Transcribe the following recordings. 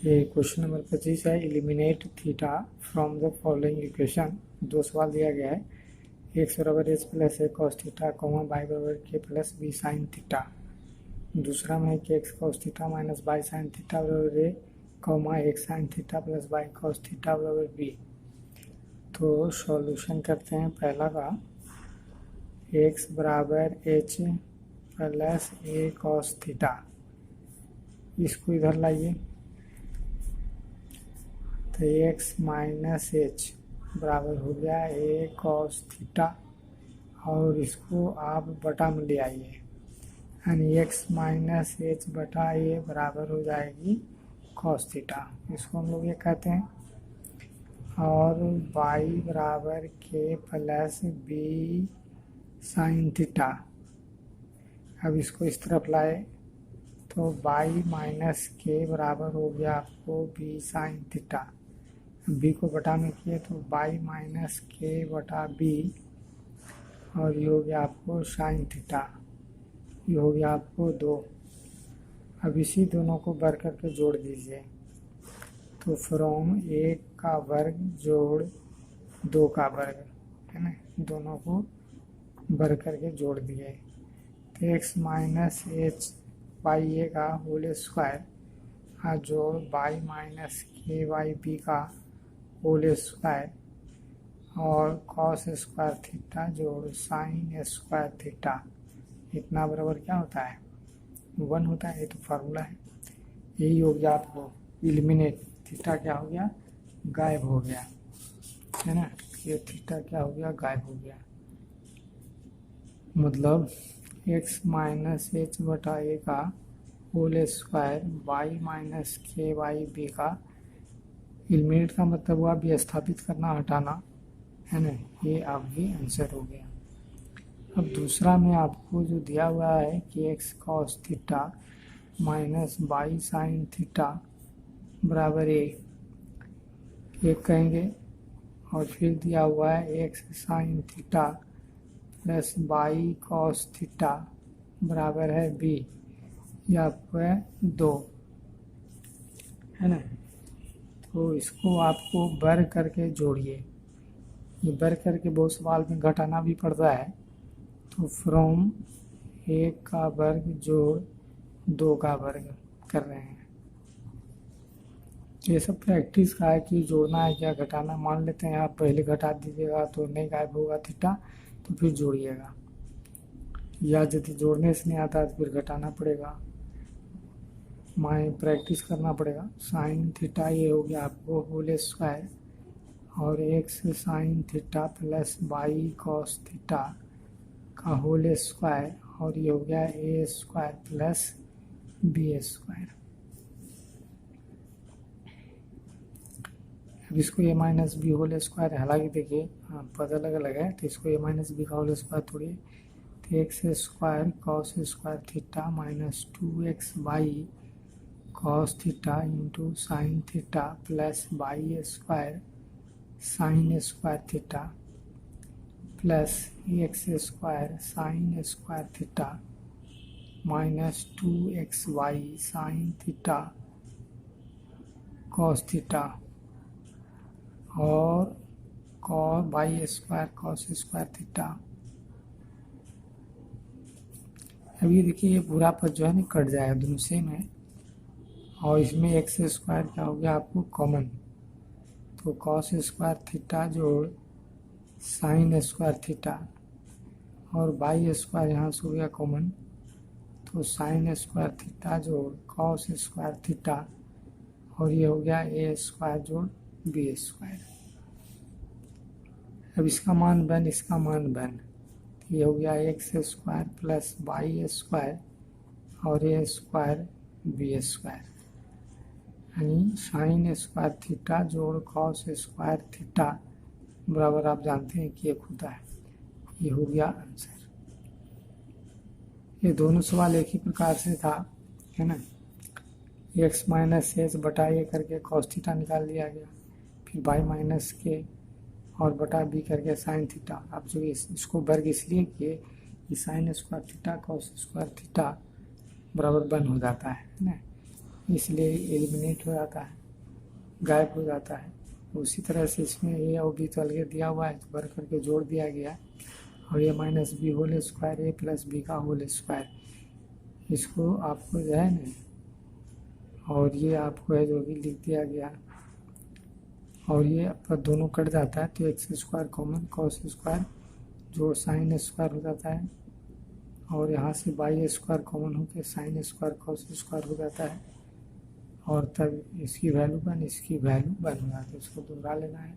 ये question number 25 है। Eliminate theta from the following equation. दो सवाल दिया गया है। एक्स बराबर H plus A cos theta comma Y बराबर K plus B sine theta. दूसरा में कि x cos theta minus Y sine theta बराबर A comma X sine theta plus Y cos theta बराबर बी। तो सॉल्यूशन करते हैं। पहला का एक्स बराबर H plus A cos theta, इसको इधर लाइए तो एक्स माइनस एच बराबर हो गया ए कॉस थीटा, और इसको आप बटा में ले आइए, यानी एक्स माइनस एच बटा ए बराबर हो जाएगी कॉस थीटा, इसको हम लोग ये कहते हैं। और वाई बराबर K plus B sine theta, अब इसको इस तरफ लाए तो वाई माइनस के बराबर हो गया आपको बी साइन थीटा। बी को बटा में किए तो वाई माइनस के बटा बी, और ये हो गया आपको साइन थीटा, ये हो गया आपको 2। अब इसी दोनों को बर करके जोड़ दीजिए तो फ्रॉम 1 का वर्ग जोड़ 2 का वर्ग, है ना, दोनों को बर करके जोड़ दिए तो एक्स माइनस एच वाई ए का होल स्क्वायर जोड़ वाई माइनस के वाई बी का होल स्क्वायर, और कॉस स्क्वायर थीटा जोड़ साइन स्क्वायर थीटा, इतना बराबर क्या होता है 1 होता है। ये तो फार्मूला है। यही हो गया आपको एलिमिनेट। थीटा क्या हो गया, गायब हो गया, है ना। ये थीटा क्या हो गया, गायब हो गया। मतलब एक्स माइनस एच बटा ए का होल स्क्वायर वाई माइनस के वाई बी का, एलिमिनेट का मतलब हुआ विस्थापित करना, हटाना, है ना। ये आपकी आंसर हो गया। अब दूसरा में आपको जो दिया हुआ है कि x cos theta minus Y sine theta बराबर एक कहेंगे, और फिर दिया हुआ है x sine theta plus Y cos theta बराबर है बी, यह आपको है 2, है ना। तो इसको आपको बर करके जोड़िए। ये बर करके बहुत सवाल में घटाना भी पड़ता है। तो फ्रॉम 1 का वर्ग जोड़ 2 का वर्ग कर रहे हैं। ये सब प्रैक्टिस का है कि जोड़ना है क्या घटाना। मान लेते हैं आप पहले घटा दीजिएगा तो नहीं गायब होगा थीटा, तो फिर जोड़िएगा, या यदि जोड़ने से नहीं आता तो फिर घटाना पड़ेगा, प्रैक्टिस करना पड़ेगा। साइन थीटा ये हो गया आपको होल स्क्वायर, और x sine theta plus Y cos theta का होल स्क्वायर, और ये हो गया a square plus B square. अब इसको a minus b whole square, हालांकि देखिए पद अलग अलग है, तो इसको ए माइनस बी का होल स्क्वायर थोड़ी, तो x square cos square theta minus 2x y cos theta into sine theta plus y square sine square theta plus x square sine square theta minus 2x Y sine theta cos theta, और Y square cos square theta. अभी देखिए ये पूरा पद जो है ना cut जाएगा, दोनों सेम है, और इसमें एक्स स्क्वायर क्या हो गया आपको कॉमन, तो कॉस स्क्वायर थीटा जोड़ साइन स्क्वायर थीटा, और वाई स्क्वायर यहाँ से हो गया कॉमन, तो साइन स्क्वायर थीटा जोड़ कॉस स्क्वायर थीटा, और ये हो गया ए स्क्वायर जोड़ बी स्क्वायर। अब इसका मान बन, इसका मान बन, तो ये हो गया x square plus y square और ए स्क्वायर बी स्क्वायर, यानी साइन स्क्वायर थीटा जोड़ कॉस स्क्वायर थीटा बराबर आप जानते हैं कि एक होता है। ये हो गया आंसर। ये दोनों सवाल एक ही प्रकार से था, है ना। एक्स माइनस एच बटा ए करके कॉस थीटा निकाल लिया गया, फिर वाई माइनस के और बटा बी करके साइन थीटा। आप जो इसको वर्ग इसलिए किए कि sign square theta cos square theta बराबर 1 हो जाता है ना। इसलिए एलिमिनेट हो जाता है, गायब हो जाता है। उसी तरह से इसमें ए और बी तो अलग दिया हुआ है, तो भर करके जोड़ दिया गया, और ये माइनस बी होल स्क्वायर ए प्लस बी का होल स्क्वायर, इसको आपको जो है ना, और ये आपको है जो भी लिख दिया गया, और ये आपका दोनों कट जाता है तो x square common, cos square जो साइन स्क्वायर हो जाता है, और यहाँ से बाई स्क्वायर कॉमन होकर साइन स्क्वायर कॉस स्क्वायर हो जाता है, और तब इसकी वैल्यू वन, इसकी वैल्यू वन हो जाती है। इसको दोहरा लेना है।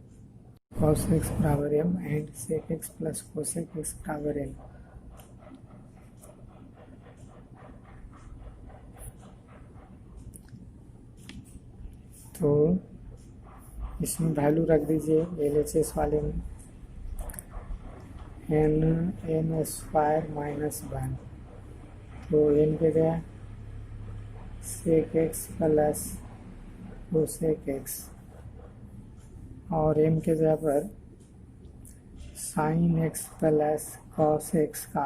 कॉस एक्स बराबर m and sec x plus cosec x बराबर एम। तो इसमें वैल्यू रख दीजिए LHS वाले में एन स्क्वायर माइनस वन, तो एन के जगह sec x plus cosec X, और एम के जगह पर sine X plus cos X का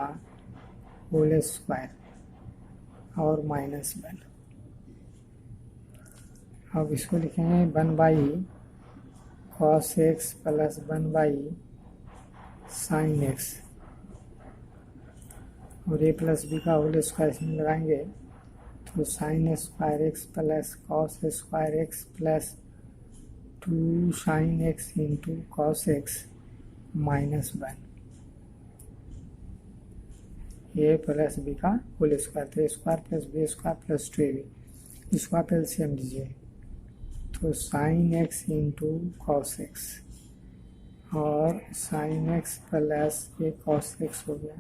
होल स्क्वायर और माइनस वन। अब इसको लिखेंगे one by cos X plus one by sine X, और ए प्लस बी का होल स्क्वायर इसमें लगाएंगे तो sine square X plus cos square X plus two sine X into cos X minus one, A plus B का whole square, तो A square plus B square plus two A B, इसका LCM लीजिए तो sine X into cos X और sine X plus A cos X हो गया।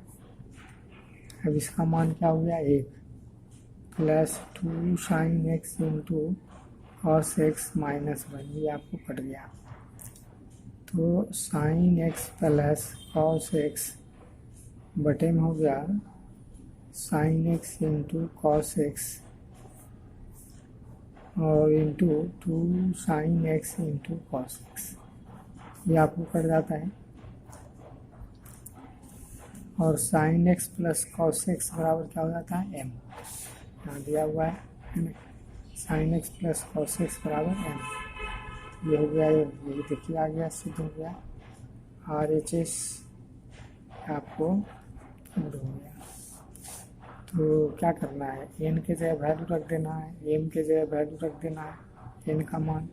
अब इसका मान क्या हो गया, एक plus two sine X into cos X minus one, ये आपको कट गया। तो sine X plus cos X बटे में हो गया sine X into cos X और into two sine X into cos X, ये आपको कट जाता है। और sine X plus cos x बराबर क्या हो जाता है, एम, यहाँ दिया हुआ है ना, sign X plus cos x बराबर एम, ये हो गया, ये देखिए आ गया, सिद्ध हो गया। RHS आपको सिद्ध हो गया। तो क्या करना है, एन के जगह वैल्यू रख देना है, एम के जगह वैल्यू रख देना है, एन का मान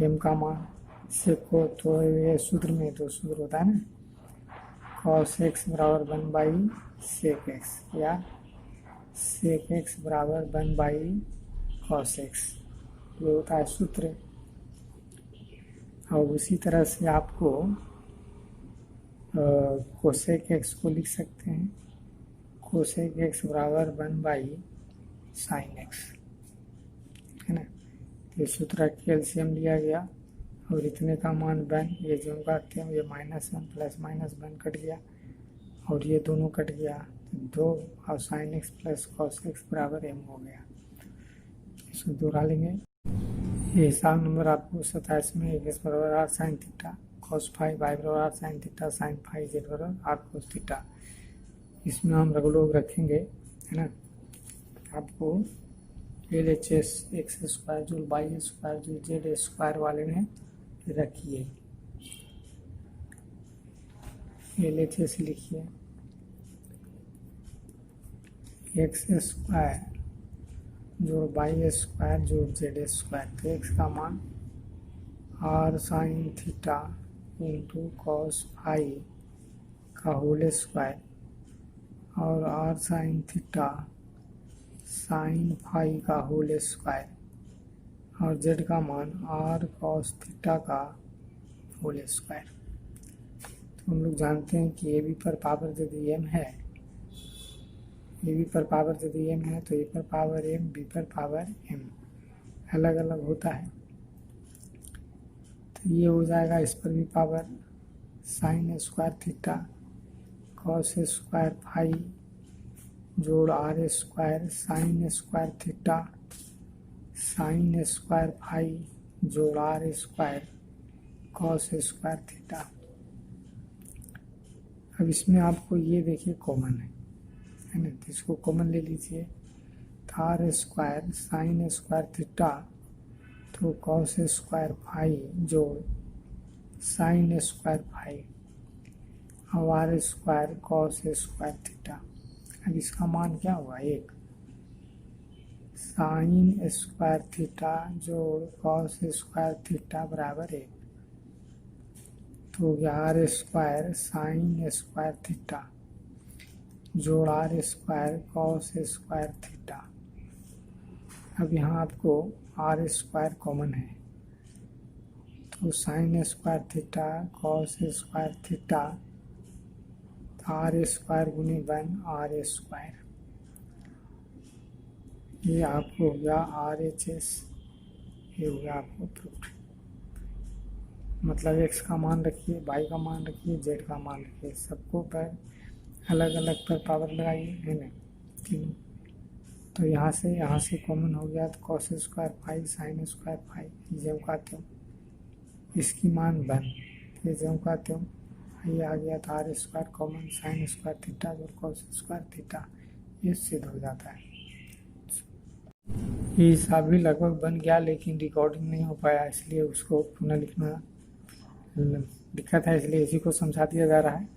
एम का मान से को, तो ये सूत्र में तो सूत्र होता है ना, कॉस एक्स बराबर वन बाई सेक एक्स या सेक एक्स बराबर वन बाई कॉस एक्स, ये होता है सूत्र। और उसी तरह से आपको कोसेक एक्स को लिख सकते हैं, कोसेक एक्स बराबर वन बाई साइन एक्स, है ना। ये सूत्र का एलसीएम लिया गया और इतने का मान वन, ये जो काटते हैं ये minus one plus minus one cut गया और ये दोनों कट गया, तो दो, और sine X plus cos x बराबर एम हो गया। इसको दोहरा लेंगे। ये हिसाब नंबर आपको 27 में एक्स बराबर R sine theta cos phi, Y बराबर R sine theta sine phi, Z बराबर आर कोस थीटा, इसमें हम रगलोग रखेंगे, है ना। आपको LHS एक्स स्क्वायर जो वाई स्क्वायर जो जेड स्क्वायर वाले में रखिए, LHS लिखिए एक्स स्क्वायर जो वाई स्क्वायर जो जेड स्क्वायर, तो एक्स का मान R sine theta into cos phi का होल स्क्वायर और R sine theta sine phi का होल स्क्वायर और जेड का मान आर कॉस थीटा का होल स्क्वायर। तो हम लोग जानते हैं कि ए बी पर पावर यदि एम है, ए बी पर पावर यदि एम है तो ए पर पावर एम, बी पर पावर एम अलग अलग होता है। तो ये हो जाएगा, इस पर भी power sine square theta cos square phi जोड़ R square sine square theta sine square phi जोड़ R square cos square theta. अब इसमें आपको ये देखिए कॉमन है ना, तो इसको कॉमन ले लीजिए, R square sine square theta तो कॉस स्क्वायर फाई जोड़ साइन स्क्वायर फाई और R square cos square theta. अब इसका मान क्या हुआ? 1 साइन स्क्वायर थीटा जोड़ कॉस स्क्वायर थीटा बराबर 1। तो are square sine square theta जोड़ R square cos square theta. अब यहाँ आपको आर स्क्वायर कॉमन है तो sine square theta cos square theta R square गुनी 1 आर स्क्वायर। ये आपको हो गया RHS, ये हो गया आपको प्रूफ। मतलब x का मान रखिए, y का मान रखिए, z का मान रखिए, सबको पर अलग अलग पर पावर लगाइए, है ना तीनों। तो यहाँ से कॉमन हो गया तो cos square phi sine square phi जब कहते हो इसकी मान 1, ये जब कहते हो ये आ गया तो are square common sine square theta और कॉस स्क्वायर थीटा, ये सिद्ध हो जाता है। ये हिसाब भी लगभग बन गया लेकिन रिकॉर्डिंग नहीं हो पाया, इसलिए उसको पुनः लिखना दिक्कत है, इसलिए इसी को समझा दिया जा रहा है।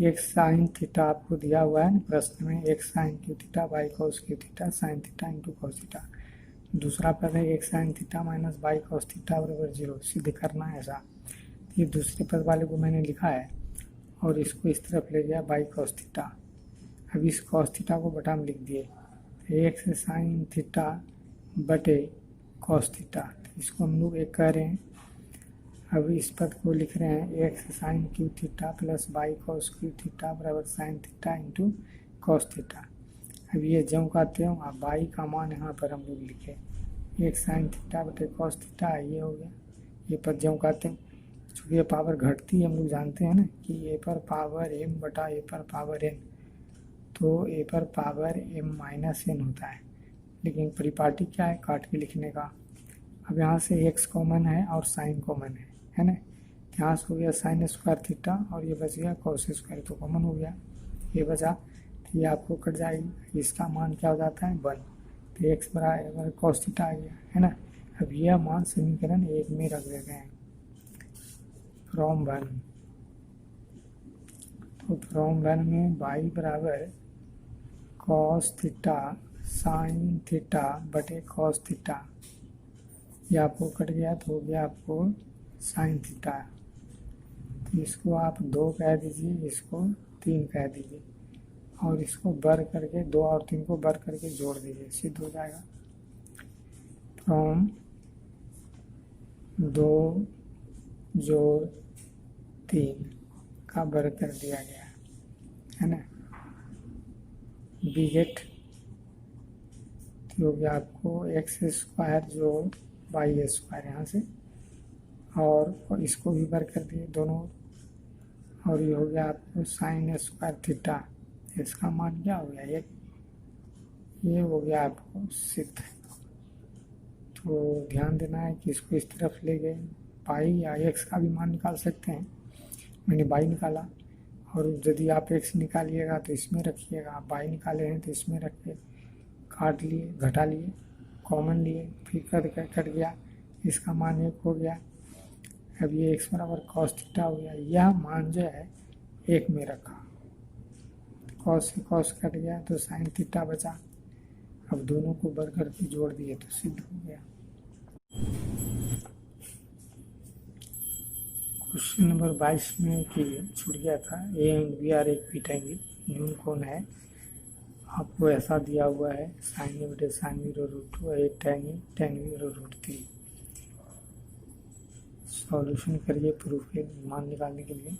एक साइन थीटा आपको दिया हुआ है प्रश्न में, एक sine Q theta by cos Q theta sine theta into cos theta. दूसरा पद है एक sine theta minus by cos theta बराबर 0, सिद्ध करना है ऐसा। ये दूसरे पद वाले को मैंने लिखा है और इसको इस तरफ ले गया बाई कॉस थीटा। अब इस कॉस थीटा को बटा में लिख दिए, एक से साइन थीटा बटे कॉस थीटा, इसको हम लोग एक कह रहे हैं। अब इस पद को लिख रहे हैं एक से sine Q theta plus by cos Q theta बराबर sine theta into cos theta. अब ये जो कहते हो आप बाई का मान यहाँ पर हम लोग लिखे एक साइन थीटा बटे कॉस थीटा, ये हो गया। ये पद जो कहते हैं चूँकि ये पावर घटती है, हम लोग जानते हैं ना कि ए पर पावर एम बटा ए पर पावर एन, तो ए पर पावर एम माइनस एन होता है, लेकिन परिपाटी क्या है काट के लिखने का। अब यहाँ से एक्स कॉमन है और साइन कॉमन है ना, यहाँ से हो गया साइन स्क्वायर थीटा और ये बच गया कॉस स्क्वायर, तो कॉमन हो गया, ये बचा तो ये आपको कट जाएगी। इसका मान क्या हो जाता है 1, तो एक्स बराबर कॉस थीटा आ गया, है ना। अब यह मान समीकरण 1 में रख देते हैं फ्रॉम 1। तो फ्रॉम 1 में बाई बराबर कॉस थीटा साइन थीटा बटे कॉस थीटा, ये आपको कट गया तो हो गया आपको साइन थीटा। तो इसको आप 2 कह दीजिए, इसको 3 कह दीजिए और इसको बर करके 2 और 3 को बर करके जोड़ दीजिए, सिद्ध हो जाएगा। फ्रॉम 2 जोड़ 3 का बर कर दिया गया है ना, बिगेट हो गया आपको एक्स स्क्वायर जोड़ वाई स्क्वायर यहाँ से, और इसको भी बर कर दिए दोनों, और ये हो गया आपको साइन स्क्वायर थीटा, इसका मान क्या हो गया 1, ये हो गया आपको सिद्ध। तो ध्यान देना है कि इसको इस तरफ ले गए, पाई या एक्स का भी मान निकाल सकते हैं, मैंने बाई निकाला, और यदि आप एक्स निकालिएगा तो इसमें रखिएगा, आप बाई निकाले हैं तो इसमें रखिए, काट लिए घटा लिए कॉमन लिए फिर कट गया, इसका मान 1 हो गया। अब ये x बराबर कॉस थीटा हो गया, यह मान जो है 1 में रखा, कॉस से कॉस कट गया तो साइन थीटा बचा। अब दोनों को बर करके जोड़ दिए तो सिद्ध हो गया। क्वेश्चन नंबर 22 में कि छूट गया था, ए एंड बी आर एक पीट एंगल, न्यून कौन है, आपको ऐसा दिया हुआ है साइन ए बटे साइन जीरो रूट 2 एक टेन जीरो रूट 3। सॉल्यूशन करिए प्रूफ के मान निकालने के लिए।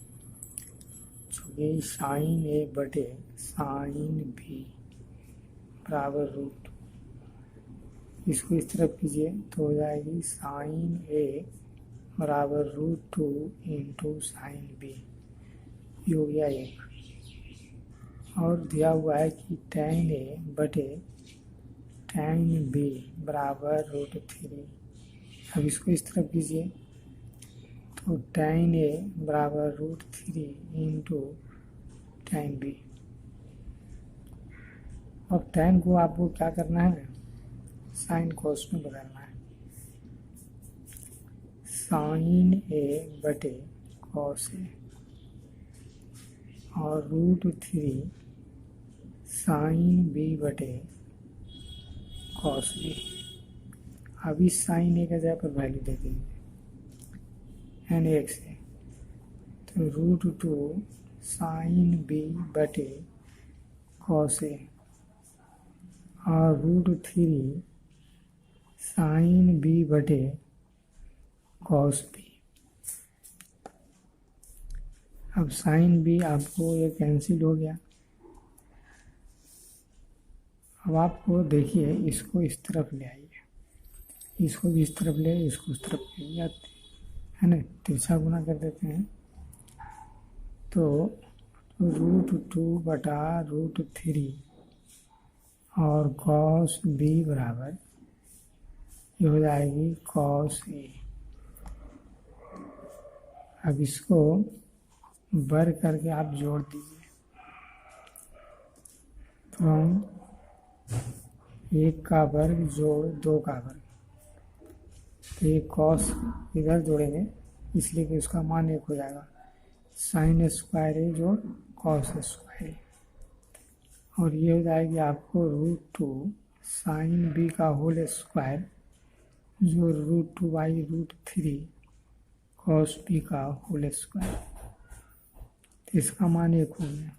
चूँकि साइन ए बटे साइन बी बराबर रूट, इसको इस तरफ कीजिए तो हो जाएगी साइन ए बराबर रूट 2 इंटू साइन बी, ये हो गया 1। और दिया हुआ है कि tan ए बटे tan बी बराबर रूट 3। अब इसको इस तरफ कीजिए तो tan ए बराबर रूट 3 इंटू tan बी, अब tan को आपको क्या करना है, साइन कोस में बदलना है। साइन ए बटे कॉस ए और √3 साइन बी बटे कॉस बी। अब इस साइन ए का जगह पर वैल्यू दे दीजिए एन एक्स है, तो √2 साइन बी बटे कॉस ए और √3 साइन बी बटे कॉस बी। अब साइन बी आपको ये कैंसिल हो गया। अब आपको देखिए इसको इस तरफ ले आइए, इसको भी इस तरफ ले, इसको उस तरफ ले जाते है ना, तिरछा गुना कर देते हैं। तो √2 बटा √3 और कॉस बी बराबर ये हो जाएगी कॉस ए। अब इसको वर्ग करके आप जोड़ दीजिए, तो हम 1 का वर्ग जोड़ 2 का वर्ग, तो ये कॉस इधर जोड़ेंगे इसलिए कि उसका मान 1 हो जाएगा। साइन स्क्वायर ए जोड़ कॉस स्क्वायर ए, और ये हो जाएगी आपको √2 साइन बी का होल स्क्वायर जो √2/√3 कॉस बी का होल स्क्वायर, तो इसका मान 1 हो गया।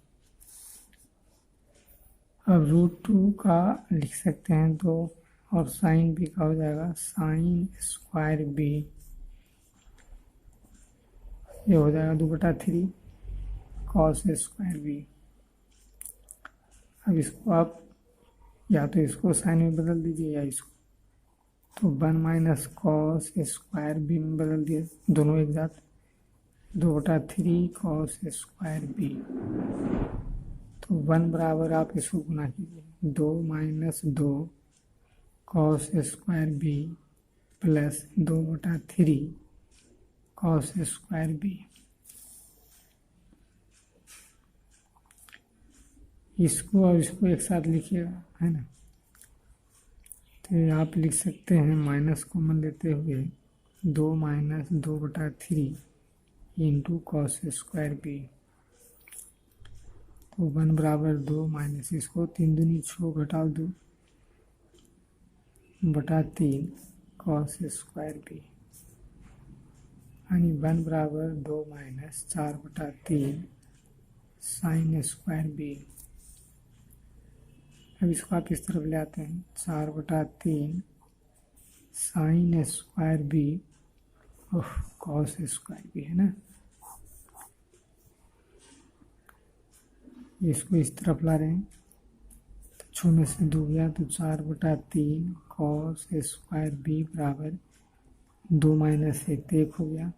अब √2 का लिख सकते हैं तो, और साइन बी का हो जाएगा साइन स्क्वायर बी, ये हो जाएगा 2/3 कॉस स्क्वायर बी। अब इसको आप या तो इसको साइन में बदल दीजिए या इसको, तो 1 - कॉस स्क्वायर बी में बदल दिए, दोनों एक साथ 2/3 कॉस स्क्वायर बी। तो 1 बराबर आप इसको गुना कीजिए, 2 - 2 cos square b plus 2/3 cos square b. इसको और इसको एक साथ लिखिएगा, है ना, तो आप लिख सकते हैं माइनस कॉमन लेते हुए 2 - 2/3 इंटू कॉस स्क्वायर बी। तो 1 बराबर 2 माइनस इसको 3 दूनी 6 घटाओ 2 बटा 3 कॉस स्क्वायर बी, यानी 1 बराबर 2 - 4/3 साइन स्क्वायर बी। अब इसको आप इस तरफ ले आते हैं, 4/3 sine square b cos square b, है ना। इसको इस तरफ ला रहे हैं, तो 6 में से 2 गया तो 4/3 कॉस स्क्वायर बी बराबर 2 - 1 तो 1 हो गया।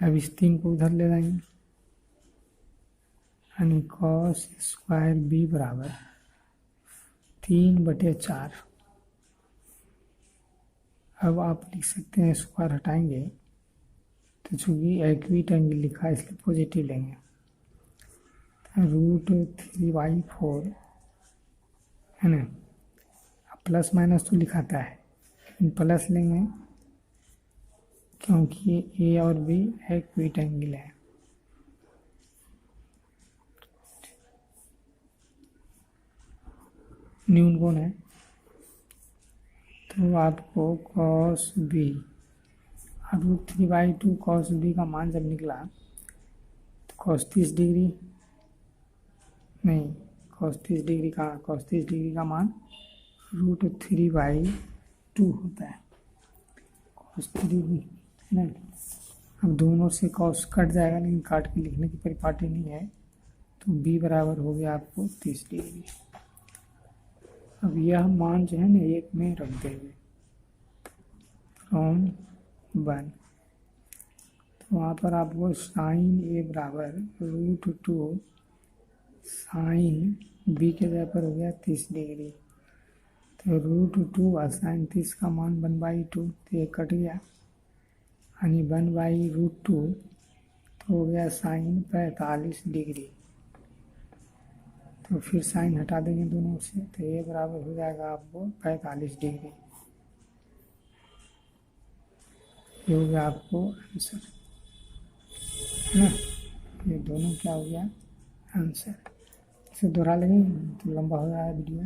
अब इस 3 को उधर ले जाएंगे, यानी कॉस स्क्वायर बी बराबर 3/4। अब आप लिख सकते हैं, स्क्वायर हटाएंगे तो चूंकि एक्यूट एंगल लिखा है इसलिए पॉजिटिव लेंगे, √3/4 है ना। अब प्लस माइनस तो लिखाता है लेकिन प्लस लेंगे क्योंकि ए और बी एक्यूट एंगल है। न्यून कौन है, तो आपको कॉस बी √3/2 कॉस बी का मान जब निकला तो कॉस 30 डिग्री नहीं, कॉस 30 डिग्री का, कॉस 30 डिग्री का मान √3/2 होता है, कॉस 3 है ना। अब दोनों से कॉस कट जाएगा लेकिन काट के लिखने की परिपाटी नहीं है, तो बी बराबर हो गया आपको 30 डिग्री। अब यह मान जो है ना 1 में रख देंगे फ्रॉम 1, तो वहाँ पर आपको साइन ए बराबर √2 साइन बी के जगह पर हो गया 30 डिग्री, तो √2 और साइन 30 का मान 1/2, तो ये कट गया, यानी 1/√2 तो हो गया साइन 45 डिग्री। तो फिर साइन हटा देंगे दोनों से, तो ये बराबर हो जाएगा आपको 45 डिग्री। ये हो गया आपको आंसर, है ना। ये दोनों क्या हो गया आंसर। इसे दोहरा लेंगे तो लंबा हो रहा है वीडियो।